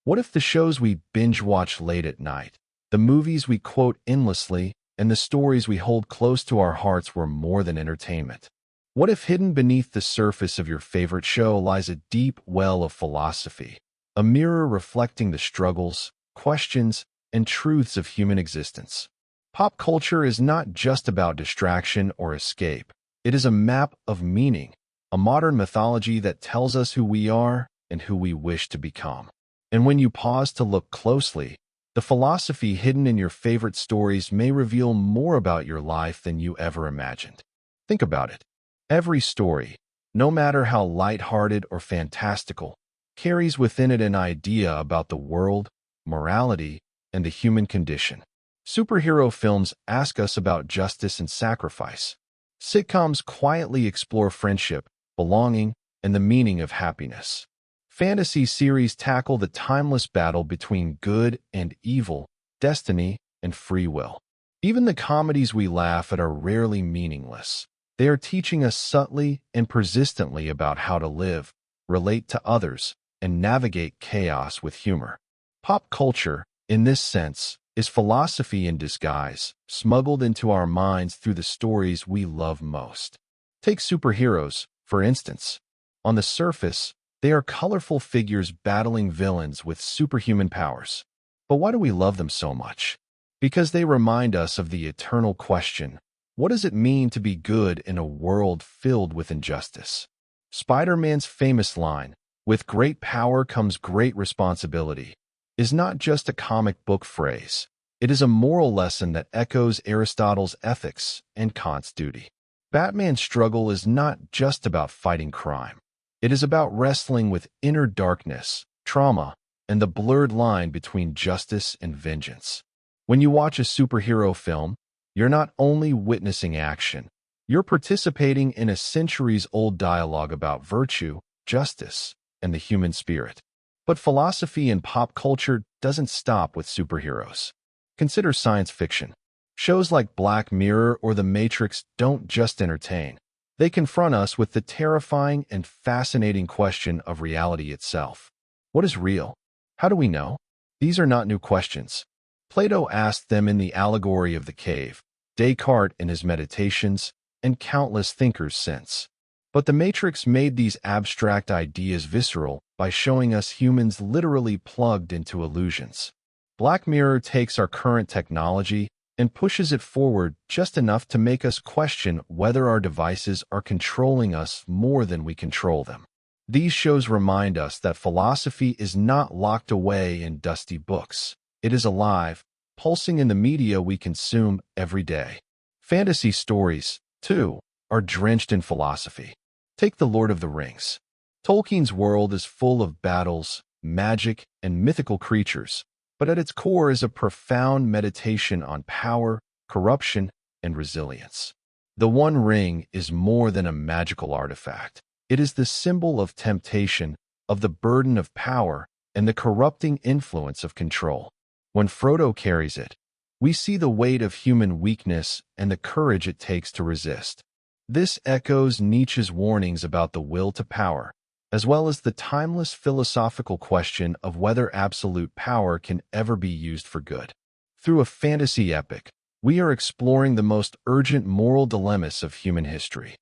What if the shows we binge watch late at night, the movies we quote endlessly, and the stories we hold close to our hearts were more than entertainment? What if hidden beneath the surface of your favorite show lies a deep well of philosophy, a mirror reflecting the struggles, questions, and truths of human existence? Pop culture is not just about distraction or escape. It is a map of meaning, a modern mythology that tells us who we are and who we wish to become. And when you pause to look closely, the philosophy hidden in your favorite stories may reveal more about your life than you ever imagined. Think about it. Every story, no matter how lighthearted or fantastical, carries within it an idea about the world, morality, and the human condition. Superhero films ask us about justice and sacrifice. Sitcoms quietly explore friendship, belonging, and the meaning of happiness. Fantasy series tackle the timeless battle between good and evil, destiny and free will. Even the comedies we laugh at are rarely meaningless. They are teaching us subtly and persistently about how to live, relate to others, and navigate chaos with humor. Pop culture, in this sense, is philosophy in disguise, smuggled into our minds through the stories we love most. Take superheroes, for instance. On the surface, they are colorful figures battling villains with superhuman powers. But why do we love them so much? Because they remind us of the eternal question: what does it mean to be good in a world filled with injustice? Spider-Man's famous line, "With great power comes great responsibility," is not just a comic book phrase. It is a moral lesson that echoes Aristotle's ethics and Kant's duty. Batman's struggle is not just about fighting crime. It is about wrestling with inner darkness, trauma, and the blurred line between justice and vengeance. When you watch a superhero film, you're not only witnessing action, you're participating in a centuries-old dialogue about virtue, justice, and the human spirit. But philosophy in pop culture doesn't stop with superheroes. Consider science fiction. Shows like Black Mirror or The Matrix don't just entertain. They confront us with the terrifying and fascinating question of reality itself. What is real? How do we know? These are not new questions. Plato asked them in the allegory of the cave, Descartes in his Meditations, and countless thinkers since. But The Matrix made these abstract ideas visceral by showing us humans literally plugged into illusions. Black Mirror takes our current technology and pushes it forward just enough to make us question whether our devices are controlling us more than we control them. These shows remind us that philosophy is not locked away in dusty books. It is alive, pulsing in the media we consume every day. Fantasy stories, too, are drenched in philosophy. Take The Lord of the Rings. Tolkien's world is full of battles, magic, and mythical creatures, but at its core is a profound meditation on power, corruption, and resilience. The One Ring is more than a magical artifact. It is the symbol of temptation, of the burden of power, and the corrupting influence of control. When Frodo carries it, we see the weight of human weakness and the courage it takes to resist. This echoes Nietzsche's warnings about the will to power, as well as the timeless philosophical question of whether absolute power can ever be used for good. Through a fantasy epic, we are exploring the most urgent moral dilemmas of human history.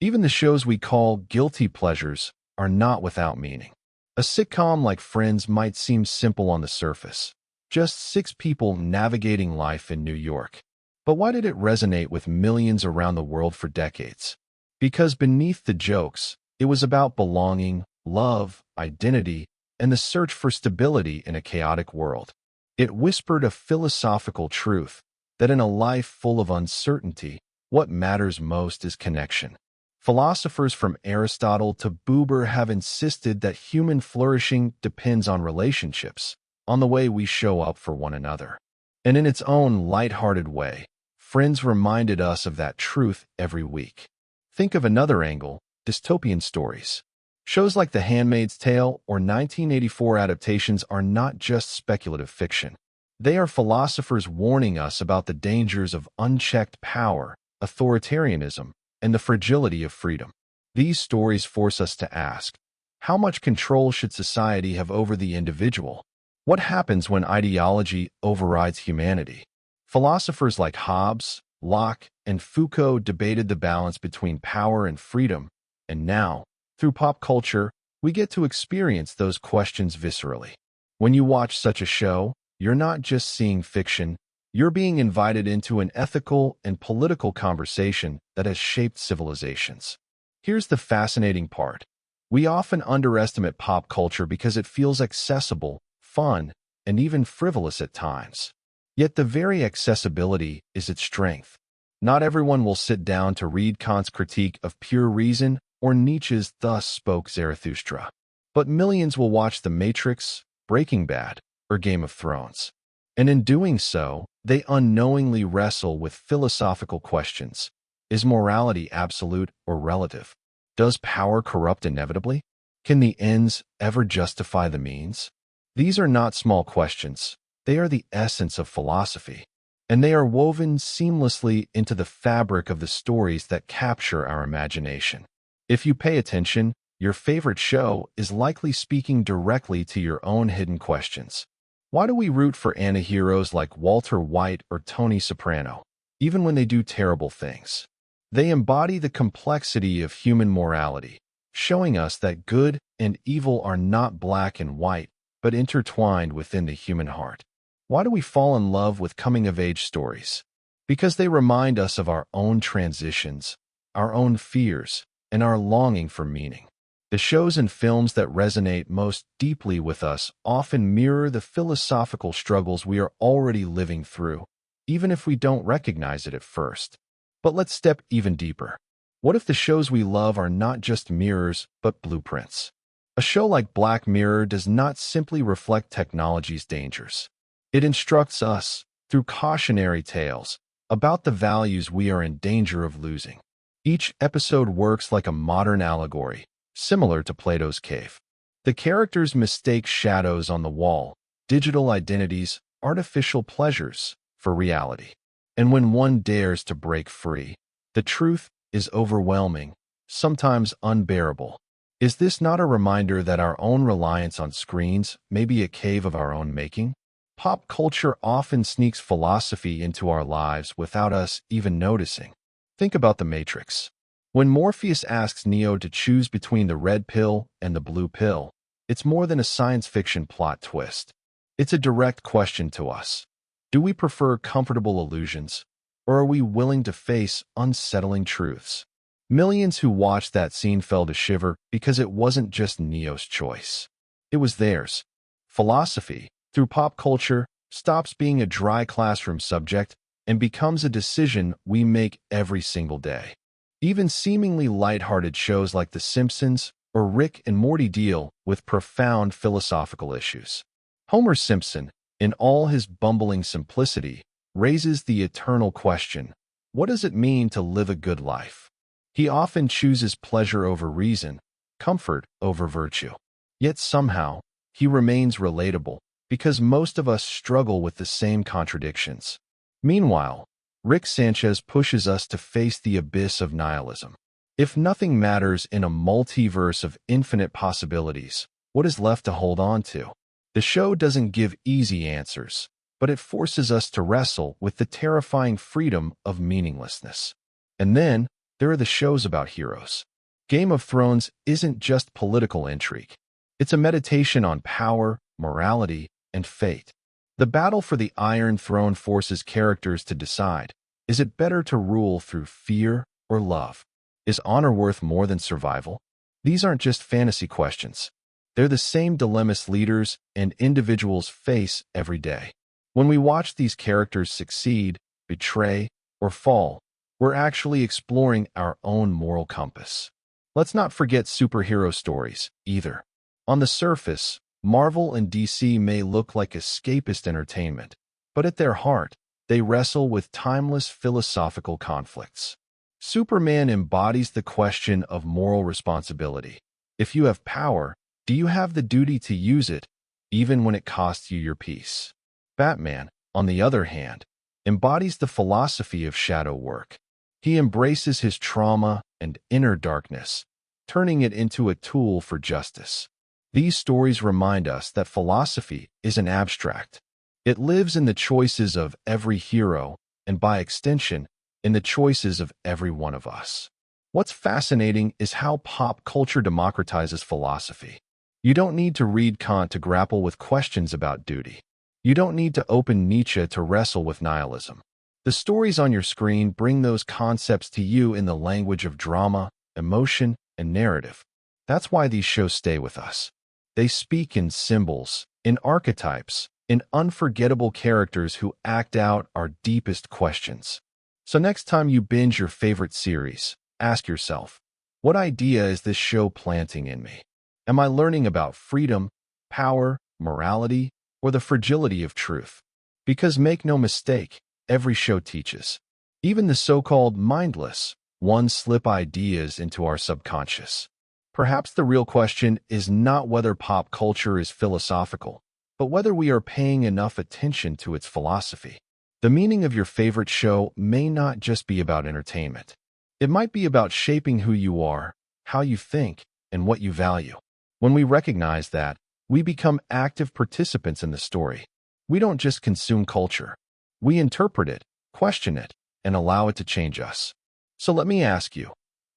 Even the shows we call guilty pleasures are not without meaning. A sitcom like Friends might seem simple on the surface, just 6 people navigating life in New York. But why did it resonate with millions around the world for decades? Because beneath the jokes, it was about belonging, love, identity, and the search for stability in a chaotic world. It whispered a philosophical truth that in a life full of uncertainty, what matters most is connection. Philosophers from Aristotle to Buber have insisted that human flourishing depends on relationships, on the way we show up for one another. And in its own lighthearted way, Friends reminded us of that truth every week. Think of another angle: dystopian stories. Shows like The Handmaid's Tale or 1984 adaptations are not just speculative fiction. They are philosophers warning us about the dangers of unchecked power, authoritarianism, and the fragility of freedom. These stories force us to ask, how much control should society have over the individual? What happens when ideology overrides humanity? Philosophers like Hobbes, Locke, and Foucault debated the balance between power and freedom, and now, through pop culture, we get to experience those questions viscerally. When you watch such a show, you're not just seeing fiction, you're being invited into an ethical and political conversation that has shaped civilizations. Here's the fascinating part. We often underestimate pop culture because it feels accessible, fun, and even frivolous at times. Yet the very accessibility is its strength. Not everyone will sit down to read Kant's Critique of Pure Reason or Nietzsche's Thus Spoke Zarathustra. But millions will watch The Matrix, Breaking Bad, or Game of Thrones. And in doing so, they unknowingly wrestle with philosophical questions. Is morality absolute or relative? Does power corrupt inevitably? Can the ends ever justify the means? These are not small questions. They are the essence of philosophy, and they are woven seamlessly into the fabric of the stories that capture our imagination. If you pay attention, your favorite show is likely speaking directly to your own hidden questions. Why do we root for anti-heroes like Walter White or Tony Soprano, even when they do terrible things? They embody the complexity of human morality, showing us that good and evil are not black and white, but intertwined within the human heart. Why do we fall in love with coming-of-age stories? Because they remind us of our own transitions, our own fears, and our longing for meaning. The shows and films that resonate most deeply with us often mirror the philosophical struggles we are already living through, even if we don't recognize it at first. But let's step even deeper. What if the shows we love are not just mirrors, but blueprints? A show like Black Mirror does not simply reflect technology's dangers. It instructs us, through cautionary tales, about the values we are in danger of losing. Each episode works like a modern allegory, similar to Plato's cave. The characters mistake shadows on the wall, digital identities, artificial pleasures, for reality. And when one dares to break free, the truth is overwhelming, sometimes unbearable. Is this not a reminder that our own reliance on screens may be a cave of our own making? Pop culture often sneaks philosophy into our lives without us even noticing. Think about The Matrix. When Morpheus asks Neo to choose between the red pill and the blue pill, it's more than a science fiction plot twist. It's a direct question to us. Do we prefer comfortable illusions, or are we willing to face unsettling truths? Millions who watched that scene fell to shiver because it wasn't just Neo's choice. It was theirs. Philosophy, through pop culture, stops being a dry classroom subject and becomes a decision we make every single day. Even seemingly lighthearted shows like The Simpsons or Rick and Morty deal with profound philosophical issues. Homer Simpson, in all his bumbling simplicity, raises the eternal question, what does it mean to live a good life? He often chooses pleasure over reason, comfort over virtue. Yet somehow, he remains relatable, because most of us struggle with the same contradictions. Meanwhile, Rick Sanchez pushes us to face the abyss of nihilism. If nothing matters in a multiverse of infinite possibilities, what is left to hold on to? The show doesn't give easy answers, but it forces us to wrestle with the terrifying freedom of meaninglessness. And then, there are the shows about heroes. Game of Thrones isn't just political intrigue. It's a meditation on power, morality, and fate. The battle for the Iron Throne forces characters to decide, is it better to rule through fear or love? Is honor worth more than survival? These aren't just fantasy questions. They're the same dilemmas leaders and individuals face every day. When we watch these characters succeed, betray, or fall, we're actually exploring our own moral compass. Let's not forget superhero stories, either. On the surface, Marvel and DC may look like escapist entertainment, but at their heart, they wrestle with timeless philosophical conflicts. Superman embodies the question of moral responsibility. If you have power, do you have the duty to use it, even when it costs you your peace? Batman, on the other hand, embodies the philosophy of shadow work. He embraces his trauma and inner darkness, turning it into a tool for justice. These stories remind us that philosophy isn't abstract. It lives in the choices of every hero, and by extension, in the choices of every one of us. What's fascinating is how pop culture democratizes philosophy. You don't need to read Kant to grapple with questions about duty. You don't need to open Nietzsche to wrestle with nihilism. The stories on your screen bring those concepts to you in the language of drama, emotion, and narrative. That's why these shows stay with us. They speak in symbols, in archetypes, in unforgettable characters who act out our deepest questions. So next time you binge your favorite series, ask yourself, what idea is this show planting in me? Am I learning about freedom, power, morality, or the fragility of truth? Because make no mistake, every show teaches. Even the so-called mindless ones slip ideas into our subconscious. Perhaps the real question is not whether pop culture is philosophical, but whether we are paying enough attention to its philosophy. The meaning of your favorite show may not just be about entertainment. It might be about shaping who you are, how you think, and what you value. When we recognize that, we become active participants in the story. We don't just consume culture. We interpret it, question it, and allow it to change us. So let me ask you,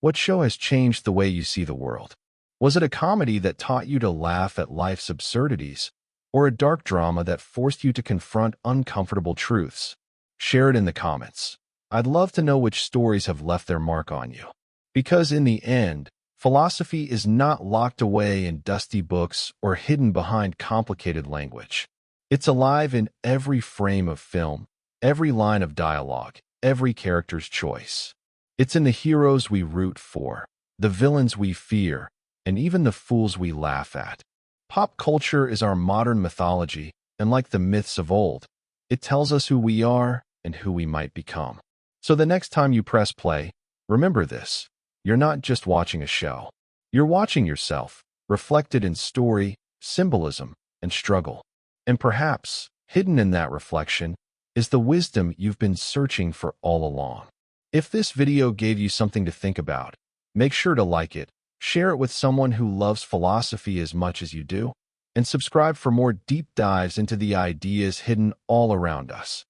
what show has changed the way you see the world? Was it a comedy that taught you to laugh at life's absurdities, or a dark drama that forced you to confront uncomfortable truths? Share it in the comments. I'd love to know which stories have left their mark on you. Because in the end, philosophy is not locked away in dusty books or hidden behind complicated language. It's alive in every frame of film, every line of dialogue, every character's choice. It's in the heroes we root for, the villains we fear, and even the fools we laugh at. Pop culture is our modern mythology, and like the myths of old, it tells us who we are and who we might become. So the next time you press play, remember this. You're not just watching a show. You're watching yourself, reflected in story, symbolism, and struggle. And perhaps, hidden in that reflection, is the wisdom you've been searching for all along. If this video gave you something to think about, make sure to like it, share it with someone who loves philosophy as much as you do, and subscribe for more deep dives into the ideas hidden all around us.